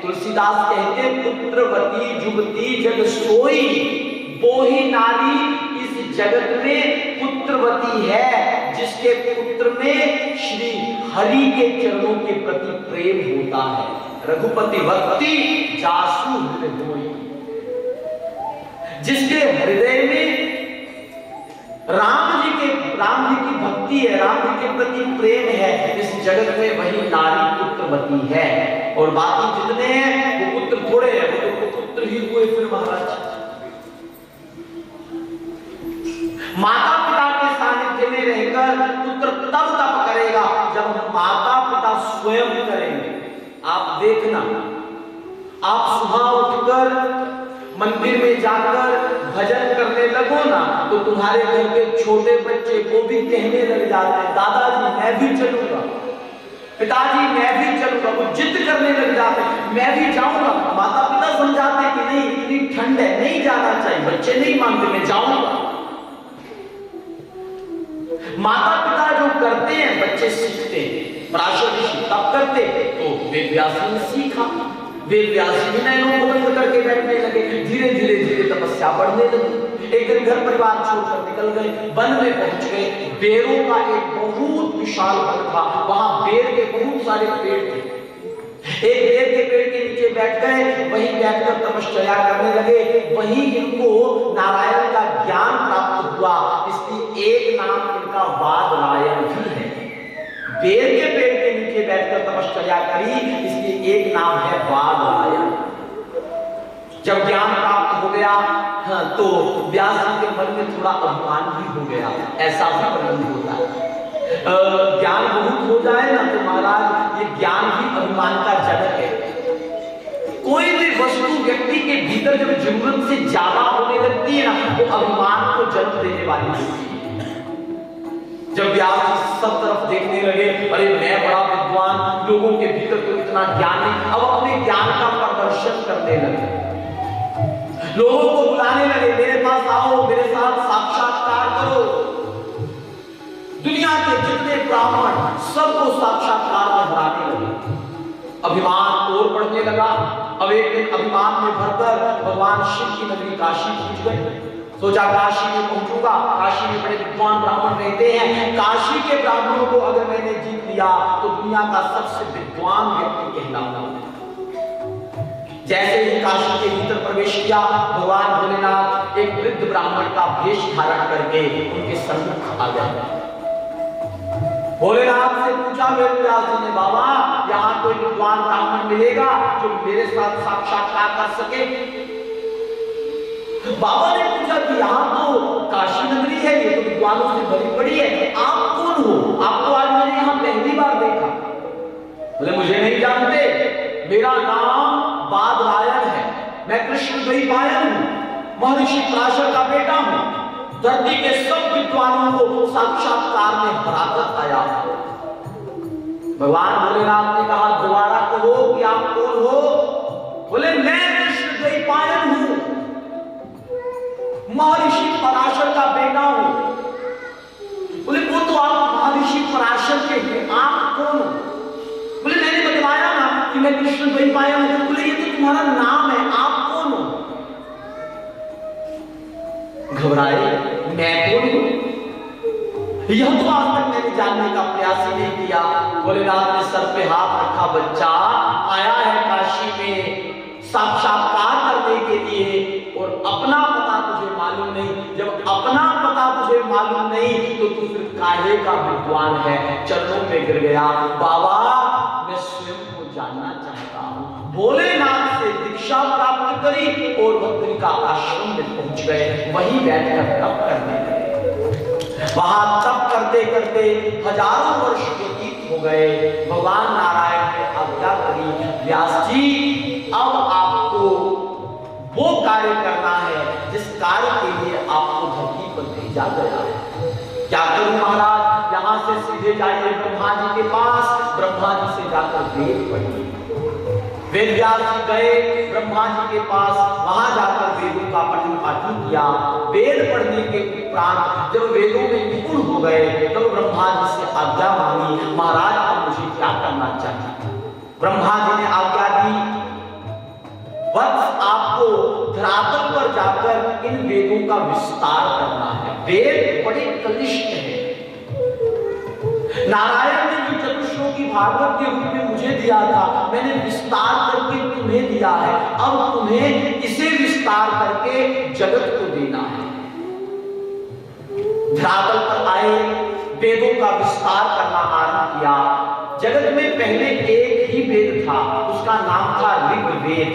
तुलसीदास कहते पुत्रवती जुगती जग सोई, बोही नारी इस जगत में पुत्रवती है, जिसके पुत्र में श्री हरि के चरणों के प्रति प्रेम होता है। रघुपति भक्ति जासु हृदय होई, जिसके हृदय में राम जी की भक्ति है, राम जी के प्रति प्रेम है, इस जगत में वही नारी पुत्रवती है। और बाकी जितने हैं वो पुत्र थोड़े हैं, वो तो पुत्र ही हुए फिर महाराज। माता पिता के सानिध्य में रहकर पुत्र तब तप करेगा जब माता पिता स्वयं करेंगे। आप देखना, आप सुबह उठकर मंदिर में जाकर भजन करने लगो ना, तो तुम्हारे घर के छोटे बच्चे वो भी कहने लग जाते हैं दादाजी मैं भी चलूंगा, पिताजी मैं भी चलूंगा, वो जिद करने लग जाते हैं मैं भी जाऊंगा। माता पिता समझाते कि नहीं इतनी ठंड है नहीं जाना चाहिए, बच्चे नहीं मानते मैं जाऊंगा। माता पिता जो करते हैं बच्चे सीखते हैं। पराशर ऋषि तप करते तो वेद व्यास ने सीखा, वेद व्यास जी नैनों को बंद करके बैठने लगे, धीरे धीरे धीरे तपस्या बढ़ने लगी। एक दिन घर परिवार छोड़कर निकल गए, वन में पहुंच गए। बेरों का एक बहुत विशाल वन था, वहां बेर के बहुत सारे पेड़ थे। एक बेर के पेड़ के नीचे बैठ गए, वहीं बैठकर तपस्या करने लगे। वहीं इनको नारायण का ज्ञान प्राप्त हुआ, इसलिए एक नाम इनका बादरायण भी है। बेर के पेड़ के नीचे बैठकर तपस्या करी, इसलिए एक नाम है बादरायण। जब ज्ञान प्राप्त हो गया तो व्यास जी के मन में थोड़ा अभिमान भी हो गया, ऐसा भी वर्णन होता है। ज्ञान बहुत हो जाए ना तो महाराज ये ज्ञान भी अभिमान का जनक है। कोई भी वस्तु व्यक्ति के भीतर जब जरूरत से ज्यादा होने लगती है ना तो अभिमान को जन्म देने वाली होती है। जब व्यास जी सब तरफ देखने लगे, अरे मैं बड़ा विद्वान, लोगों के भीतर तो इतना ज्ञान नहीं, अब अपने ज्ञान का प्रदर्शन करने लगे। लोगों को बुलाने लगे, मेरे पास आओ, मेरे साथ साक्षात्कार करो। दुनिया के जितने ब्राह्मण सबको साक्षात्कार में हराने लगे। अभिमान और बढ़ने लगा। अब एक दिन अभिमान में भरकर भगवान शिव की नगरी काशी पहुंच गए। सोचा काशी में पहुंचूंगा, काशी में बड़े विद्वान ब्राह्मण रहते हैं, काशी के ब्राह्मणों को अगर मैंने जीत लिया तो दुनिया का सबसे विद्वान व्यक्ति कहलाऊंगा। जैसे ही काशी के भीतर प्रवेश किया, भगवान भोलेनाथ एक वृद्ध ब्राह्मण का भेष धारण करके उनके सम्मुख आ गए। भोलेनाथ से पूछा वेद व्यास जी ने, बाबा यहाँ कोई विद्वान ब्राह्मण मिलेगा जो मेरे साथ साक्षात्कार कर सके? बाबा ने पूछा कि यहाँ तो काशी नगरी है, ये तो विद्वानों से भरी पड़ी है, आप कौन हो? आपको आज मैंने यहाँ पहली बार देखा। बोले मुझे नहीं जानते, मेरा नाम बादरायण है, मैं कृष्ण द्वैपायन हूँ, महर्षि पराशर का बेटा हूँ, धरती के सब विद्वानों को साक्षात्कार में हराकर आया। भगवान भोलेनाथ ने कहा दोबारा कहो कि आप कौन हो? बोले मैं कृष्ण द्वैपायन हूँ, महर्षि पराशर का बेटा हूँ। बोले वो तो आप महर्षि पराशर के हैं, आप कौन हो? बोले मैंने बतलाया ना कि मैं कृष्ण द्वैपायन हूँ। बोले ये तो तुम्हारा नाम है, आप कौन हो? घबराए, मैं कौन हूं? यह तो आज तक मैंने जानने का प्रयास ही नहीं किया। भोलेनाथ ने सर पे हाथ रखा, बच्चा आया है काशी में साक्षात्कार करने के लिए और अपना पता तुझे मालूम नहीं। जब अपना पता तुझे मालूम नहीं तो तू फिर काहे का विद्वान है? चरणों में गिर गया, बाबा मैं स्वयं को जानना चाहता हूं। भोलेनाथ से दीक्षा प्राप्त करी और बद्रिका आश्रम में पहुंच गए, वहीं बैठकर तप करने लगे। वहां तप करते करते हजारों वर्ष व्यतीत हो गए। भगवान नारायण ने आज्ञा करी, व्यास जी अब आपको वो कार्य करना है जिस कार्य के लिए आपको धरती पर भेजा गया है। क्या करूं महाराज? यहाँ से सीधे जाइए ब्रह्मा जी के पास, ब्रह्मा जी से जाकर वेद पढ़िए। वेद व्यास जी गए ब्रह्मा जी के पास, वहां जाकर वेदों का पठन पाठन किया। वेद पढ़ने के उपरांत जब वेदों में निपुण हो गए तब ब्रह्मा जी से आज्ञा मांगी, महाराज अब मुझे क्या करना चाहिए। ब्रह्मा जी ने आज्ञा दी, वत्स आपको धरातल पर जाकर इन वेदों का विस्तार करना है। वेद बड़े कनिष्ठ हैं। नारायण ने जो चतुश्लोकी भागवत के रूप में मुझे दिया था, मैंने विस्तार करके तुम्हें दिया है, अब तुम्हें इसे विस्तार करके जगत को देना है। धरातल पर आए, वेदों का विस्तार करना आरंभ किया। जगत में पहले एक ही वेद था, उसका नाम था ऋग्वेद।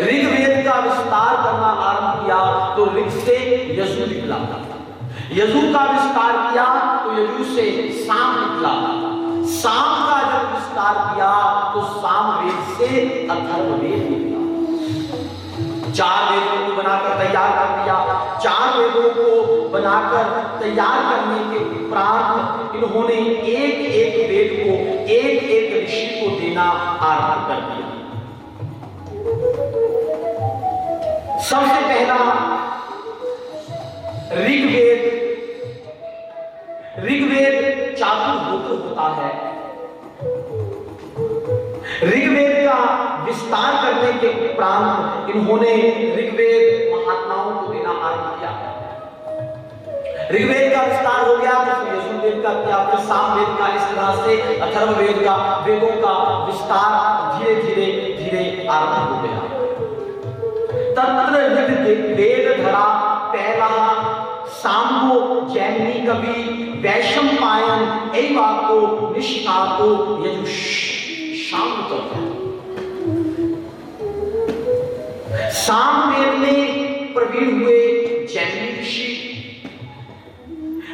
ऋग्वेद का विस्तार करना आरंभ किया तो ऋग से यजु निकला, यजु का विस्तार किया तो यजु से साम निकला, साम का जब विस्तार किया तो सामवेद से अथर्ववेद निकला। 4 वेदों को बनाकर तैयार कर दिया। 4 वेदों को बनाकर तैयार करने के उपरांत इन्होंने एक एक वेद को एक एक ऋषि को देना आरंभ कर दिया। सबसे पहला ऋग्वेद। ऋग्वेद चातुर्होत्र होता है। ऋग्वेद का विस्तार करने के उपरांत इन्होंने ऋग्वेद महात्माओं को देना आरंभ किया। ऋग्वेद का विस्तार हो गया तो फिर यजुर्वेद का किया, फिर सामवेद का, इस तरह से अथर्ववेद का, वेदों का विस्तार धीरे धीरे धीरे आरंभ हो गया। तत्र वेद धरा पहला साम्बो जैमिनी कवि वैशंपायन एवाको निष्णातो यजुशांत। सामवेद में प्रवीण हुए जैमिनी ऋषि,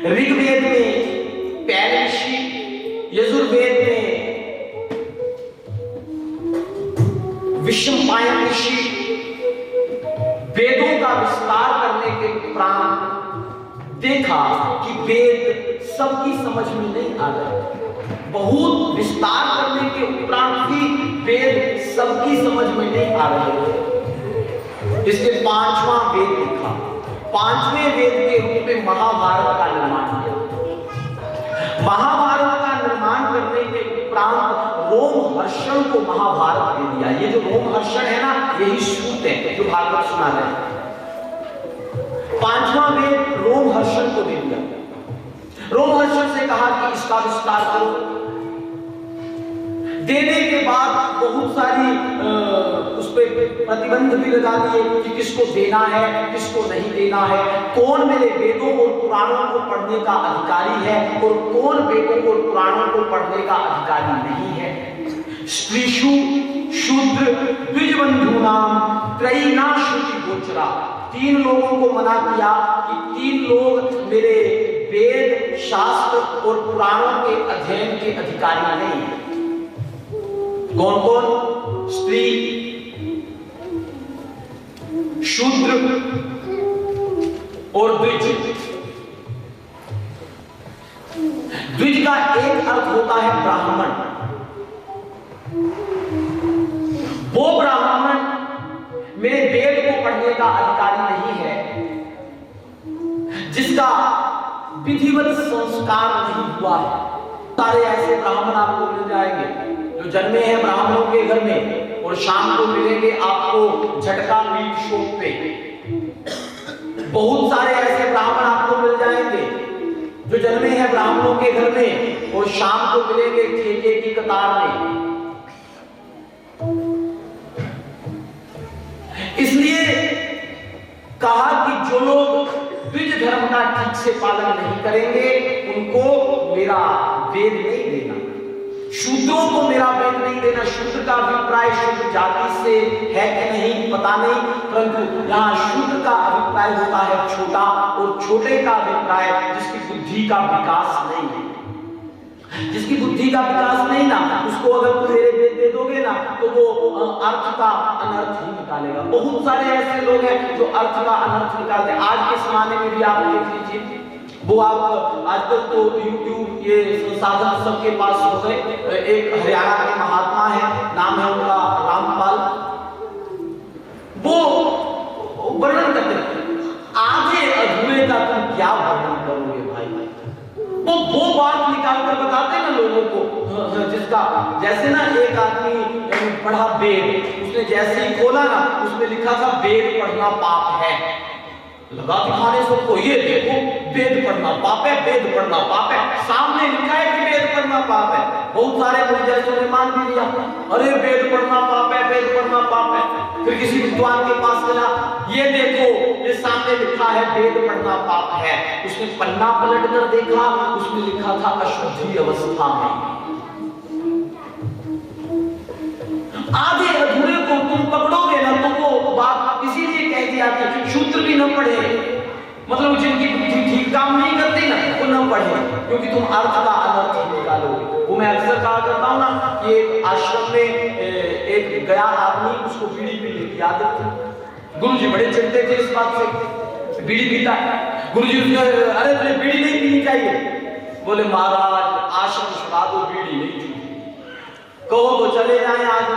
ऋग्वेद में पैल ऋषि, यजुर्वेद में विशंपायन ऋषि। वेदों का विस्तार करने के उपरांत देखा कि वेद सबकी समझ में नहीं आ रहे। बहुत विस्तार करने के उपरांत भी वेद सबकी समझ में नहीं आ रहे। इसके 5वां वेद लिखा। 5वें वेद के रूप में महाभारत का निर्माण किया। महाभारत का निर्माण करने के उपरांत रोमहर्षण को महाभारत दे दिया। ये जो रोमहर्षण है ना, यही सूत है जो भागवत सुना रहे हैं। 5वां वेद रोमहर्षण को दे दिया। रोमहर्षण से कहा कि इसका विस्तार करो। देने के बाद बहुत सारी उस पर प्रतिबंध भी लगा दिए कि किसको देना है, किसको नहीं देना है, कौन मेरे वेदों और पुराणों को पढ़ने का अधिकारी है और कौन वेदों और पुराणों को पढ़ने का अधिकारी नहीं है। स्त्रीषु शूद्र द्विजबंधूनाम त्रयीना श्रुति गोचरा। 3 लोगों को मना किया कि 3 लोग मेरे वेद शास्त्र और पुराणों के अध्ययन के अधिकारी नहीं है। कौन कौन? स्त्री, शूद्र और द्विज। द्विज का एक अर्थ होता है ब्राह्मण। वो ब्राह्मण मेरे वेद को पढ़ने का अधिकारी नहीं है, जिसका विधिवत संस्कार नहीं हुआ है। सारे ऐसे ब्राह्मण आपको मिल जाएंगे जो जन्मे हैं ब्राह्मणों के घर में और शाम को मिलेंगे आपको झटका मीट शॉप पे। बहुत सारे ऐसे ब्राह्मण आपको मिल जाएंगे जो जन्मे हैं ब्राह्मणों के घर में और शाम को मिलेंगे ठेके की कतार में। इसलिए कहा कि जो लोग द्विज धर्म का ठीक से पालन नहीं करेंगे उनको मेरा वेद नहीं देना। शूद्रों को मेरा वेद नहीं देना। शूद्र का अभिप्राय शूद्र जाति से है कि नहीं पता नहीं, परंतु यहाँ शूद्र का अभिप्राय होता है छोटा, और छोटे का अभिप्राय जिसकी बुद्धि का विकास नहीं है। जिसकी बुद्धि का विकास नहीं ना, उसको अगर तुम मेरे वेद दे दोगे ना तो वो अर्थ का अनर्थ ही निकालेगा। बहुत सारे ऐसे लोग हैं जो अर्थ का अनर्थ निकालते हैं। आज के जमाने में भी आप देख लीजिए, वो आप आजकल तो YouTube ये संसाधन सबके पास हो गए। एक हरियाणा के महात्मा है, नाम है उनका रामपाल, वो वर्णन करते हैं आधे अधूरे का तुम क्या वर्णन करोगे भाई। वो बात निकाल कर बताते हैं ना लोगों को, जिसका जैसे ना एक आदमी पढ़ा वेद, उसने जैसे ही खोला ना उसमें लिखा था वेद पढ़ना पाप है, लगा दिखाने सबको ये देखो वेद पढ़ना पाप है, वेद पढ़ना पाप है, सामने लिखा है कि वेद पढ़ना पाप है। बहुत सारे लोग जैसे ने मान भी लिया, अरे वेद पढ़ना पाप है, वेद पढ़ना पाप है। फिर किसी विद्वान के पास गया, ये देखो ये सामने लिखा है वेद पढ़ना पाप है। उसने पन्ना पलट कर देखा, उसमें लिखा था अशुद्धि अवस्था में। आधे अधूरे को तुम पकड़ोगे ना तो वो बात इसीलिए कह दिया कि शूद्र भी न पढ़े, मतलब जिनकी बुद्धि ठीक काम नहीं करती ना वो न पढ़े, क्योंकि तुम अर्थ का अनर्थ निकालोगे। वो मैं अक्सर कहा करता हूं ना कि एक आश्रम में एक गया आदमी, उसको बीड़ी पीने की आदत थी। गुरुजी बड़े चिढ़ते थे इस बात से, बीड़ी पीता है। गुरुजी उसने अरे तुझे बीड़ी नहीं पीनी चाहिए। बोले महाराज आश्रम छुड़ा दो, बीड़ी नहीं छूटी, कहो तो चले जाए आज।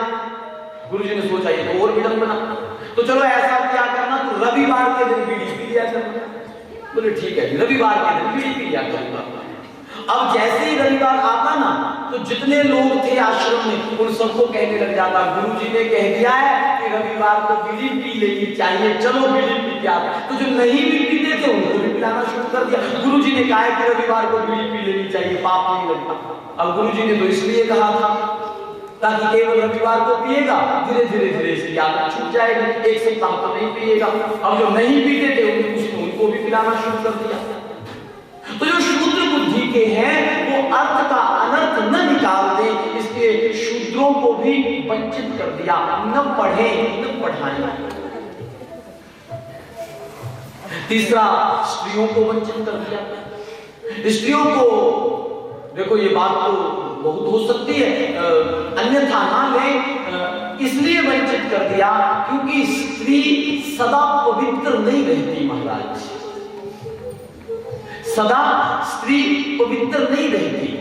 गुरुजी ने सोचा ये तो और विडंबना, तो चलो ऐसा क्या करना, तो रविवार के दिन बीड़ी पी लिया करूंगा। बोले ठीक है, रविवार के दिन बीड़ी पी लिया करूंगा। अब जैसे ही रविवार आता ना तो जितने लोग थे आश्रम में उन सबको कहने लग जाता, गुरुजी ने कह दिया है कि रविवार को बीड़ी पी लेनी चाहिए, चलो बीड़ी पी के आते। तो जो नहीं भी पीते थे उनको भी पिलाना शुरू कर दिया। गुरुजी ने कहा कि रविवार को बीड़ी पी लेनी चाहिए, पाप नहीं लगता। अब गुरुजी ने तो इसलिए कहा था ताकि केवल रविवार को पिएगा, धीरे धीरे धीरे इसकी आदत छूट जाएगी, एक सप्ताह तो नहीं पिएगा। अब जो नहीं पीते थे उनको भी पिलाना शुरू कर दिया। तो जो शूद्र बुद्धि के हैं वो अर्थ का अनर्थ न निकाल दे, इसलिए शूद्रों को भी वंचित कर दिया, न पढ़े न पढ़ाए। तीसरा, स्त्रियों को वंचित कर दिया। स्त्रियों को देखो ये बात तो बहुत हो सकती है, अन्यथा ना ले, इसलिए वंचित कर दिया क्योंकि स्त्री सदा पवित्र नहीं रहती महाराज, सदा स्त्री पवित्र नहीं रहती,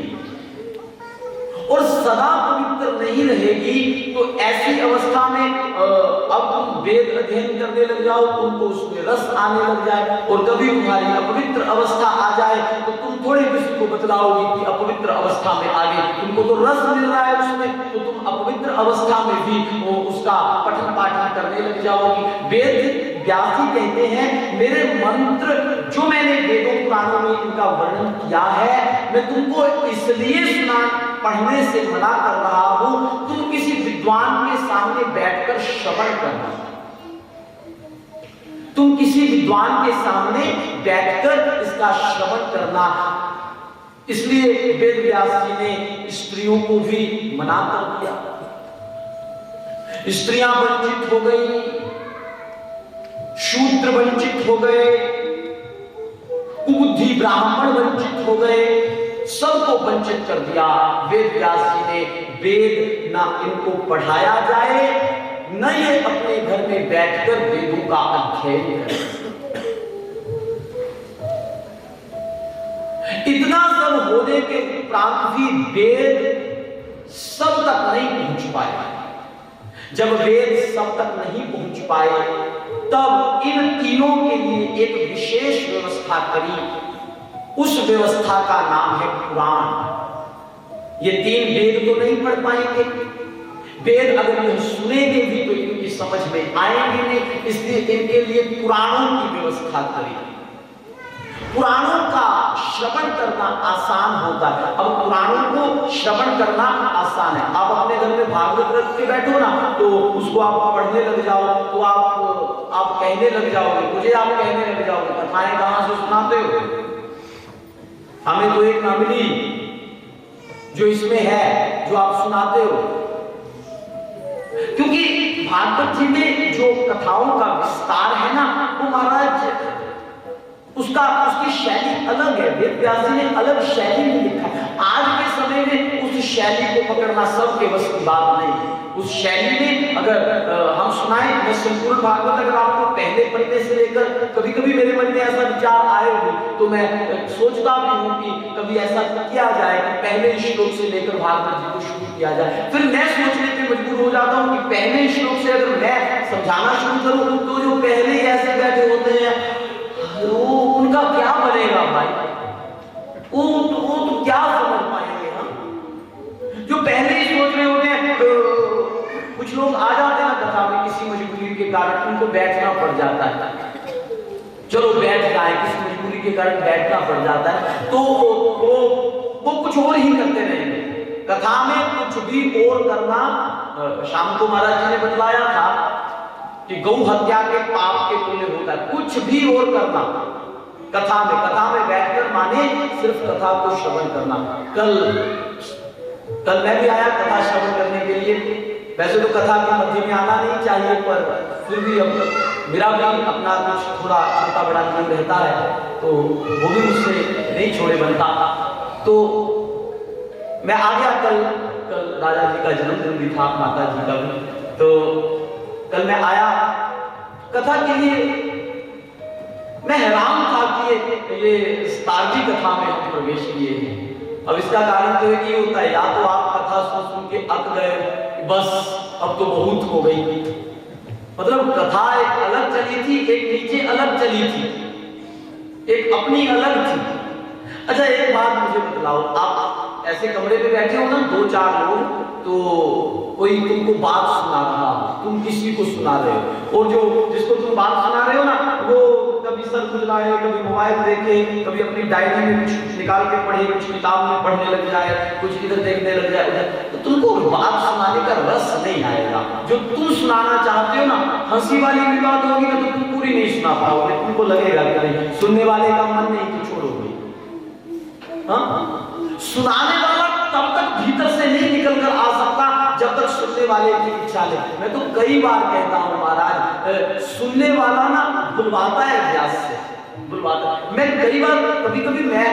और सदा पवित्र नहीं रहेगी तो ऐसी अवस्था में अब तुम वेद अध्ययन करने लग जाओ, तुमको उसमें रस आने लग जाए, और कभी तुम्हारी अपवित्र अवस्था आ जाए तो तुम थोड़े किसी को बतलाओगी कि अपवित्र अवस्था में आ गई, तुमको तो रस मिल रहा है उसमें, तो तुम अपवित्र अवस्था में भी उसका पठन पाठन करने लग जाओगी। वेद व्यास जी कहते हैं मेरे मंत्र जो मैंने वेदों पुराणों में इनका वर्णन किया है, मैं तुमको इसलिए सुना पढ़ने से मना कर रहा हूं, तुम किसी विद्वान के सामने बैठकर श्रवण करना, तुम किसी विद्वान के सामने बैठकर इसका श्रवण करना। इसलिए वेद व्यास जी ने स्त्रियों को भी मना कर दिया। स्त्रियां वंचित हो गई, शूद्र वंचित हो गए, कुबुद्धि ब्राह्मण वंचित हो गए, सबको वंचित कर दिया। वेद व्यास जी ने वेद ना इनको पढ़ाया जाए, न ये अपने घर में बैठकर वेदों का अध्ययन करें। इतना सब होने के उपरांत भी वेद सब तक नहीं पहुंच पाए। जब वेद सब तक नहीं पहुंच पाए तब इन तीनों के लिए एक विशेष व्यवस्था करी। उस व्यवस्था का नाम है पुराण। ये तीन वेद तो नहीं पढ़ पाएंगे, वेद अगर यह सुनेंगे भी तो इनकी समझ में आएंगे नहीं, इसलिए इनके लिए पुराणों की व्यवस्था करी। पुराणों का श्रवण करना आसान होता है। अब पुराणों को श्रवण करना आसान है। आप अपने घर में भागवत रख के बैठो ना तो उसको आप पढ़ने लग जाओ तो आप कहने लग जाओगे, मुझे आप कहने लग जाओगे कथाएं कहां से सुनाते हो, हमें तो एक ना मिली जो इसमें है जो आप सुनाते हो। क्योंकि भागवत जी में जो कथाओं का विस्तार है ना वो महाराज उसकी शैली अलग है। वेद व्यास जी ने अलग शैली में लिखा है। आज के समय में उस शैली को पकड़ना सबके बस की बात नहीं है। उस शैली में अगर हम सुनाएं, मैं संपूर्ण भागवत अगर आपको पहले पन्ने से लेकर, कभी कभी मेरे मन में ऐसा विचार आए भी तो मैं सोचता भी हूँ कि कभी ऐसा किया जाए कि पहले श्लोक से लेकर भागवत जी को शुरू किया जाए। फिर मैं सोचने पे मजबूर हो जाता हूँ कि पहले श्लोक से अगर मैं समझाना शुरू करूँ तो जो पहले ही ऐसे बैठे होते हैं वो उनका क्या बनेगा भाई, वो तो क्या समझ पाएंगे हम जो पहले ही सोच रहे होते हैं। कुछ लोग आ जाते हैं ना कथा में किसी मजबूरी के कारण, उनको बैठना पड़ जाता है, चलो बैठ जाए, किसी मजबूरी के कारण बैठना पड़ जाता है, तो वो कुछ और ही करते रहेंगे। कथा में कुछ भी और करना, शाम को महाराज जी ने बतलाया था कि गौ हत्या के पाप के तुल्य होता है, कुछ भी और करना कथा में बैठकर माने सिर्फ कथा को श्रवण करना। कल मैं भी आया कथा श्रवण करने के लिए। वैसे तो कथा के मध्य में आना नहीं चाहिए, पर फिर भी अब मेरा भी अपना कुछ थोड़ा छोटा बड़ा नियम रहता है, तो वो भी मुझसे नहीं छोड़े बनता। तो मैं आ गया कल राजा जी का जन्मदिन भी था, माता जी का भी, तो कल मैं आया कथा के लिए। मैं हैरान था कि ये स्टार्जी कथा में हम प्रवेश किए हैं। अब इसका कारण तो एक ही होता है, या तो आप कथा सुन के अक गए बस अब तो बहुत हो गई, मतलब कथा एक अलग चली थी, एक नीचे अलग चली थी, एक अपनी अलग थी। अच्छा एक बात मुझे बतलाओ, आप ऐसे कमरे में बैठे हो ना 2-4 लोग, तो कोई तुमको बात सुना रहा, तुम किसी को सुना रहे हो, और जो जिसको तुम बात सुना रहे हो ना वो कभी सर खुजलाए, कभी मोबाइल देखे, कभी अपनी डायरी में कुछ निकाल के पढ़े, कुछ किताब में पढ़ने लग जाए, कुछ इधर देखने लग जाए उधर, तो तुमको बात सुनाने का रस नहीं आएगा। जो तुम सुनाना चाहते हो ना, हंसी वाली भी बात होगी ना तो तुम पूरी नहीं सुना पाओगे, तुमको लगेगा कि नहीं, सुनने वाले का मन नहीं तो छोड़ोगे। सुनाने वाला तब तक भीतर से नहीं निकल कर आ सकता जब तक सुनने वाले की इच्छा नहीं। मैं तो कई बार कहता हूँ महाराज, सुनने वाला ना बुलवाता है व्यास से, बुलवाता। मैं कई बार कभी मैं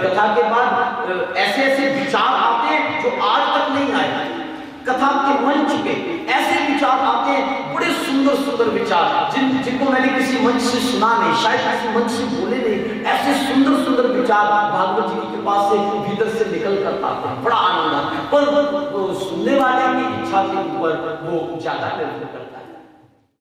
कथा के बाद ऐसे विचार आते हैं जो आज तक नहीं आए। कथा के मंच पे ऐसे विचार आते हैं, बड़े सुंदर विचार, जिनको मैंने किसी मंच से सुना नहीं, शायद किसी मंच से बोले नहीं। ऐसे सुंदर विचार भागवत जी की कृपा से भीतर से निकल कर आते हैं, बड़ा आनंद आता है। पर सुनने वाले की इच्छा के ऊपर वो ज्यादा निर्भर करता है।